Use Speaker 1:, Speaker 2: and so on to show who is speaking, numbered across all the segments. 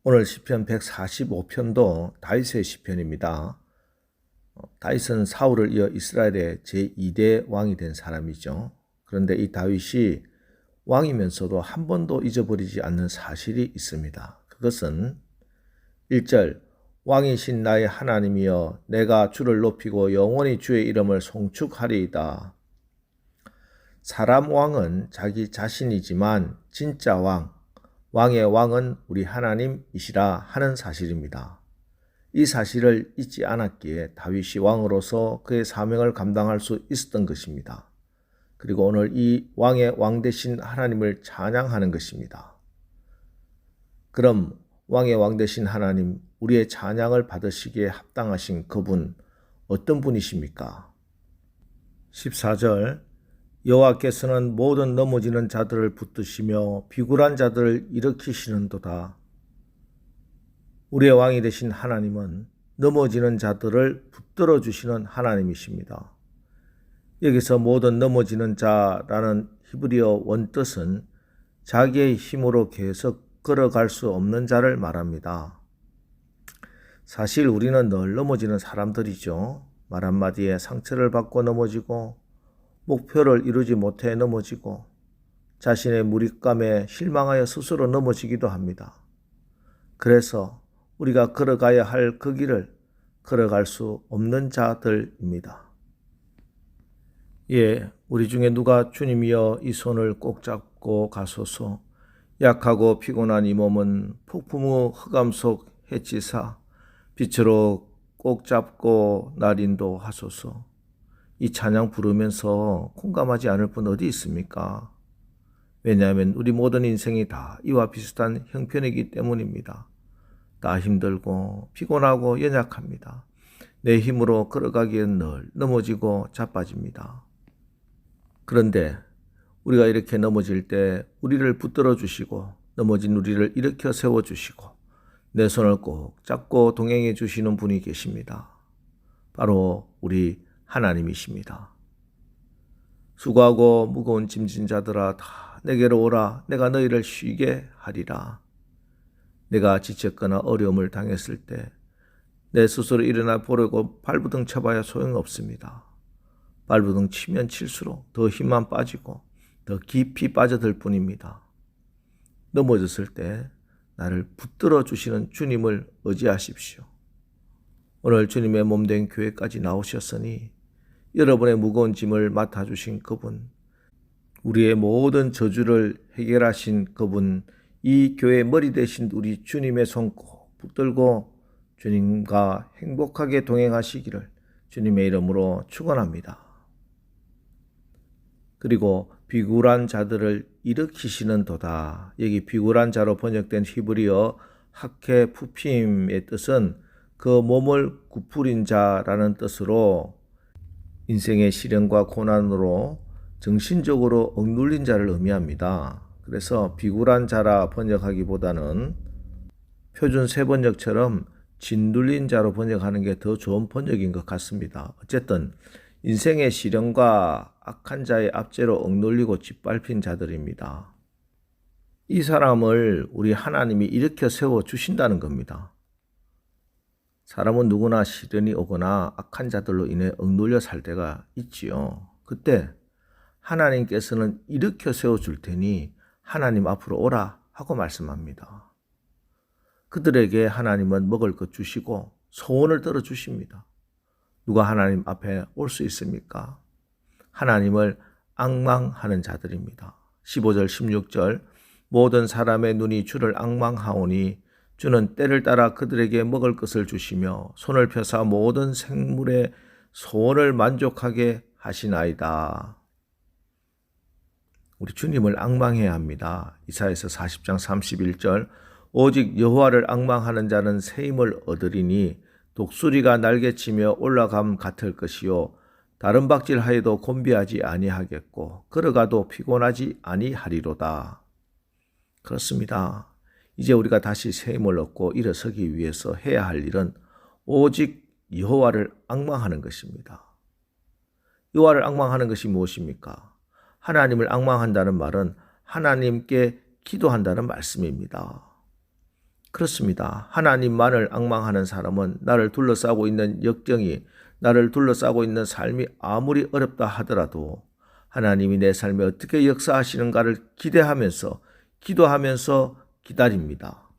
Speaker 1: 오늘 시편 145편도 다윗의 시편입니다. 다윗은 사울을 이어 이스라엘의 제2대 왕이 된 사람이죠. 그런데 이 다윗이 왕이면서도 한 번도 잊어버리지 않는 사실이 있습니다. 그것은 1절 왕이신 나의 하나님이여 내가 주를 높이고 영원히 주의 이름을 송축하리이다. 사람 왕은 자기 자신이지만 진짜 왕의 왕은 우리 하나님이시라 하는 사실입니다. 이 사실을 잊지 않았기에 다윗이 왕으로서 그의 사명을 감당할 수 있었던 것입니다. 그리고 오늘 이 왕의 왕 되신 하나님을 찬양하는 것입니다. 그럼 왕의 왕 되신 하나님, 우리의 찬양을 받으시기에 합당하신 그분 어떤 분이십니까? 14절 여호와께서는 모든 넘어지는 자들을 붙드시며 비굴한 자들을 일으키시는도다. 우리의 왕이 되신 하나님은 넘어지는 자들을 붙들어 주시는 하나님이십니다. 여기서 모든 넘어지는 자라는 히브리어 원뜻은 자기의 힘으로 계속 걸어갈 수 없는 자를 말합니다. 사실 우리는 늘 넘어지는 사람들이죠. 말 한마디에 상처를 받고 넘어지고 목표를 이루지 못해 넘어지고 자신의 무力감에 실망하여 스스로 넘어지기도 합니다. 그래서 우리가 걸어가야 할 그 길을 걸어갈 수 없는 자들입니다. 우리 중에 누가 주님이여 이 손을 꼭 잡고 가소서. 약하고 피곤한 이 몸은 폭풍우 흑암 속 해치사 빛으로 꼭 잡고 날 인도하소서. 이 찬양 부르면서 공감하지 않을 분 어디 있습니까? 왜냐하면 우리 모든 인생이 다 이와 비슷한 형편이기 때문입니다. 다 힘들고 피곤하고 연약합니다. 내 힘으로 걸어가기엔 늘 넘어지고 자빠집니다. 그런데 우리가 이렇게 넘어질 때 우리를 붙들어 주시고 넘어진 우리를 일으켜 세워 주시고 내 손을 꼭 잡고 동행해 주시는 분이 계십니다. 바로 우리 하나님이십니다. 수고하고 무거운 짐진 자들아 다 내게로 오라. 내가 너희를 쉬게 하리라. 내가 지쳤거나 어려움을 당했을 때 내 스스로 일어나 보려고 발부둥 쳐봐야 소용없습니다. 발부둥 치면 칠수록 더 힘만 빠지고 더 깊이 빠져들 뿐입니다. 넘어졌을 때 나를 붙들어 주시는 주님을 의지하십시오. 오늘 주님의 몸된 교회까지 나오셨으니 여러분의 무거운 짐을 맡아주신 그분, 우리의 모든 저주를 해결하신 그분, 이 교회 머리 되신 우리 주님의 손 꼭 붙들고 주님과 행복하게 동행하시기를 주님의 이름으로 축원합니다. 그리고 비굴한 자들을 일으키시는 도다. 여기 비굴한 자로 번역된 히브리어 하케푸핌의 뜻은 그 몸을 구부린 자라는 뜻으로 인생의 시련과 고난으로 정신적으로 억눌린 자를 의미합니다. 그래서 비굴한 자라 번역하기보다는 표준 세번역처럼 짓눌린 자로 번역하는 게 더 좋은 번역인 것 같습니다. 어쨌든 인생의 시련과 악한 자의 압제로 억눌리고 짓밟힌 자들입니다. 이 사람을 우리 하나님이 일으켜 세워 주신다는 겁니다. 사람은 누구나 시련이 오거나 악한 자들로 인해 억눌려 살 때가 있지요. 그때 하나님께서는 일으켜 세워줄 테니 하나님 앞으로 오라 하고 말씀합니다. 그들에게 하나님은 먹을 것 주시고 소원을 들어주십니다. 누가 하나님 앞에 올 수 있습니까? 하나님을 앙망하는 자들입니다. 15절 16절 모든 사람의 눈이 주를 앙망하오니 주는 때를 따라 그들에게 먹을 것을 주시며 손을 펴사 모든 생물의 소원을 만족하게 하시나이다. 우리 주님을 앙망해야 합니다. 이사야서 40장 31절 오직 여호와를 앙망하는 자는 새 힘을 얻으리니 독수리가 날개치며 올라감 같을 것이요 다른 박질하여도 곤비하지 아니하겠고 걸어가도 피곤하지 아니하리로다. 그렇습니다. 이제 우리가 다시 새 힘을 얻고 일어서기 위해서 해야 할 일은 오직 여호와를 앙망하는 것입니다. 여호와를 앙망하는 것이 무엇입니까? 하나님을 앙망한다는 말은 하나님께 기도한다는 말씀입니다. 그렇습니다. 하나님만을 앙망하는 사람은 나를 둘러싸고 있는 역경이, 나를 둘러싸고 있는 삶이 아무리 어렵다 하더라도 하나님이 내 삶에 어떻게 역사하시는가를 기대하면서 기도하면서 기다립니다.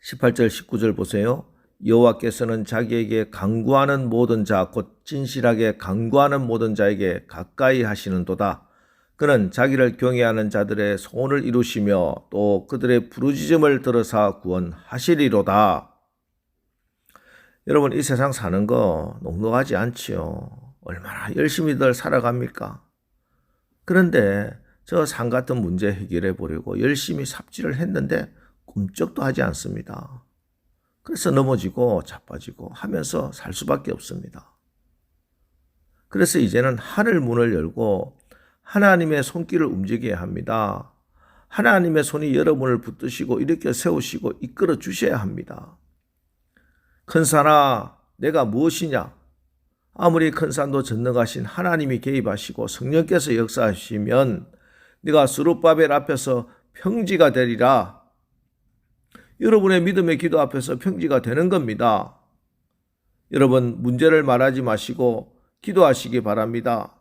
Speaker 1: 18절 19절 보세요. 여호와께서는 자기에게 간구하는 모든 자 곧 진실하게 간구하는 모든 자에게 가까이 하시는도다. 그는 자기를 경외하는 자들의 소원을 이루시며 또 그들의 부르짖음을 들으사 구원하시리로다. 여러분, 이 세상 사는 거 녹록하지 않지요. 얼마나 열심히들 살아갑니까? 그런데 저 산 같은 문제 해결해 보려고 열심히 삽질을 했는데 꿈쩍도 하지 않습니다. 그래서 넘어지고 자빠지고 하면서 살 수밖에 없습니다. 그래서 이제는 하늘 문을 열고 하나님의 손길을 움직여야 합니다. 하나님의 손이 여러분을 붙드시고 일으켜 세우시고 이끌어 주셔야 합니다. 큰 산아, 내가 무엇이냐? 아무리 큰 산도 전능하신 하나님이 개입하시고 성령께서 역사하시면 네가 스룹바벨 앞에서 평지가 되리라. 여러분의 믿음의 기도 앞에서 평지가 되는 겁니다. 여러분, 문제를 말하지 마시고 기도하시기 바랍니다.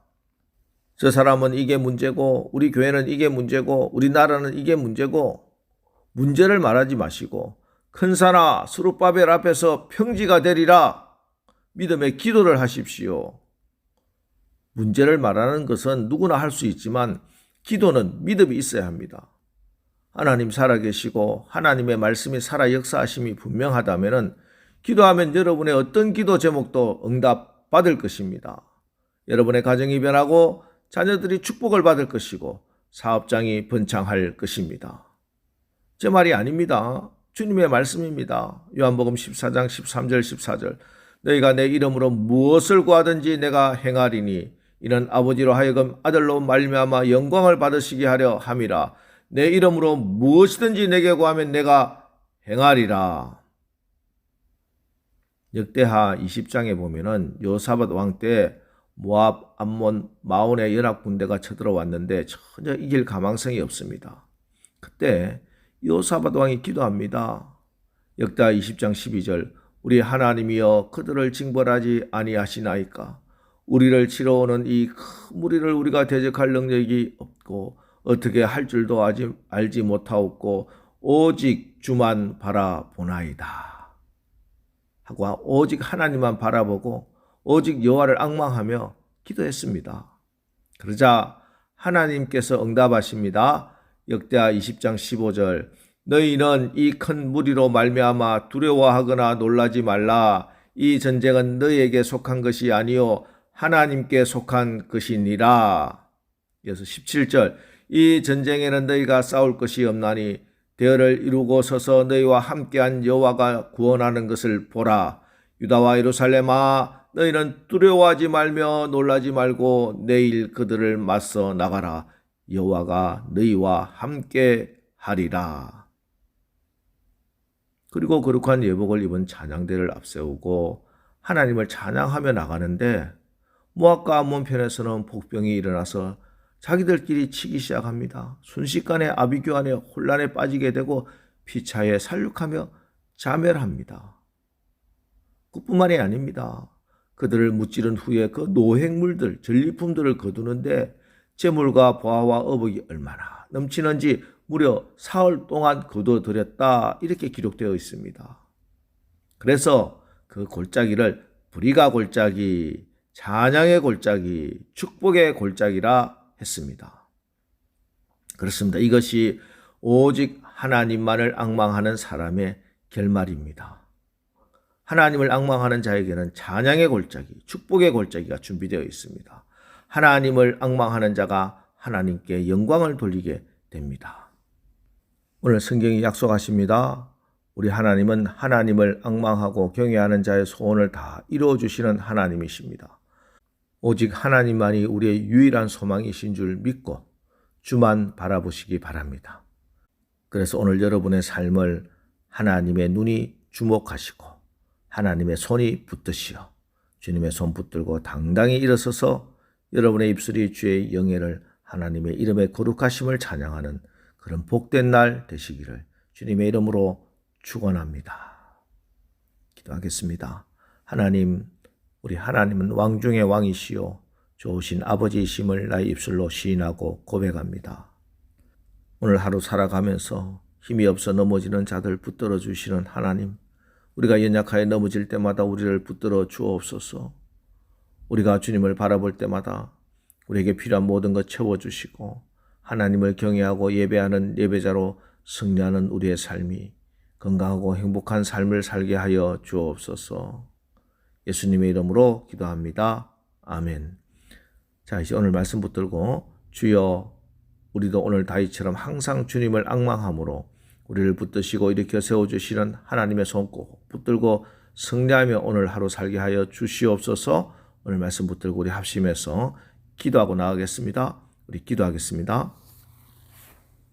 Speaker 1: 저 사람은 이게 문제고 우리 교회는 이게 문제고 우리나라는 이게 문제고 문제를 말하지 마시고 큰 산아 스룹바벨 앞에서 평지가 되리라. 믿음의 기도를 하십시오. 문제를 말하는 것은 누구나 할 수 있지만 기도는 믿음이 있어야 합니다. 하나님 살아계시고 하나님의 말씀이 살아 역사하심이 분명하다면 기도하면 여러분의 어떤 기도 제목도 응답받을 것입니다. 여러분의 가정이 변하고 자녀들이 축복을 받을 것이고 사업장이 번창할 것입니다. 제 말이 아닙니다. 주님의 말씀입니다. 요한복음 14장 13절 14절 너희가 내 이름으로 무엇을 구하든지 내가 행하리니 이는 아버지로 하여금 아들로 말미암아 영광을 받으시게 하려 함이라. 내 이름으로 무엇이든지 내게 구하면 내가 행하리라. 역대하 20장에 보면은 요사밧 왕 때 모압, 암몬, 마온의 연합 군대가 쳐들어왔는데 전혀 이길 가망성이 없습니다. 그때 요사밧 왕이 기도합니다. 역대하 20장 12절 우리 하나님이여 그들을 징벌하지 아니하시나이까. 우리를 치러 오는 이 큰 무리를 우리가 대적할 능력이 없고 어떻게 할 줄도 알지 못하옵고 오직 주만 바라보나이다. 하고 오직 하나님만 바라보고 오직 여호와를 앙망하며 기도했습니다. 그러자 하나님께서 응답하십니다. 역대하 20장 15절 너희는 이 큰 무리로 말미암아 두려워하거나 놀라지 말라. 이 전쟁은 너희에게 속한 것이 아니요 하나님께 속한 것이니라. 그래서 17절 이 전쟁에는 너희가 싸울 것이 없나니 대열을 이루고 서서 너희와 함께한 여호와가 구원하는 것을 보라. 유다와 예루살렘아 너희는 두려워하지 말며 놀라지 말고 내일 그들을 맞서 나가라. 여호와가 너희와 함께 하리라. 그리고 거룩한 예복을 입은 찬양대를 앞세우고 하나님을 찬양하며 나가는데 모압과 암몬 편에서는 복병이 일어나서 자기들끼리 치기 시작합니다. 순식간에 아비규환의 혼란에 빠지게 되고 피차에 살육하며 자멸합니다. 그뿐만이 아닙니다. 그들을 무찌른 후에 그 노획물들, 전리품들을 거두는데 재물과 보화와 어복이 얼마나 넘치는지 무려 사흘 동안 거둬들였다 이렇게 기록되어 있습니다. 그래서 그 골짜기를 브리가 골짜기, 찬양의 골짜기, 축복의 골짜기라 했습니다. 그렇습니다. 이것이 오직 하나님만을 앙망하는 사람의 결말입니다. 하나님을 앙망하는 자에게는 찬양의 골짜기, 축복의 골짜기가 준비되어 있습니다. 하나님을 앙망하는 자가 하나님께 영광을 돌리게 됩니다. 오늘 성경이 약속하십니다. 우리 하나님은 하나님을 앙망하고 경외하는 자의 소원을 다 이루어 주시는 하나님이십니다. 오직 하나님만이 우리의 유일한 소망이신 줄 믿고 주만 바라보시기 바랍니다. 그래서 오늘 여러분의 삶을 하나님의 눈이 주목하시고 하나님의 손이 붙드시어 주님의 손 붙들고 당당히 일어서서 여러분의 입술이 주의 영예를 하나님의 이름의 거룩하심을 찬양하는 그런 복된 날 되시기를 주님의 이름으로 축원합니다. 기도하겠습니다. 하나님, 우리 하나님은 왕 중의 왕이시요 좋으신 아버지이심을 나의 입술로 시인하고 고백합니다. 오늘 하루 살아가면서 힘이 없어 넘어지는 자들 붙들어 주시는 하나님, 우리가 연약하여 넘어질 때마다 우리를 붙들어 주옵소서. 우리가 주님을 바라볼 때마다 우리에게 필요한 모든 것 채워주시고 하나님을 경외하고 예배하는 예배자로 승리하는 우리의 삶이 건강하고 행복한 삶을 살게 하여 주옵소서. 예수님의 이름으로 기도합니다. 아멘. 자, 이제 오늘 말씀 붙들고 주여, 우리도 오늘 다윗처럼 항상 주님을 앙망함으로 우리를 붙드시고 일으켜 세워주시는 하나님의 손 꼭 붙들고 승리하며 오늘 하루 살게 하여 주시옵소서. 오늘 말씀 붙들고 우리 합심해서 기도하고 나가겠습니다. 우리 기도하겠습니다.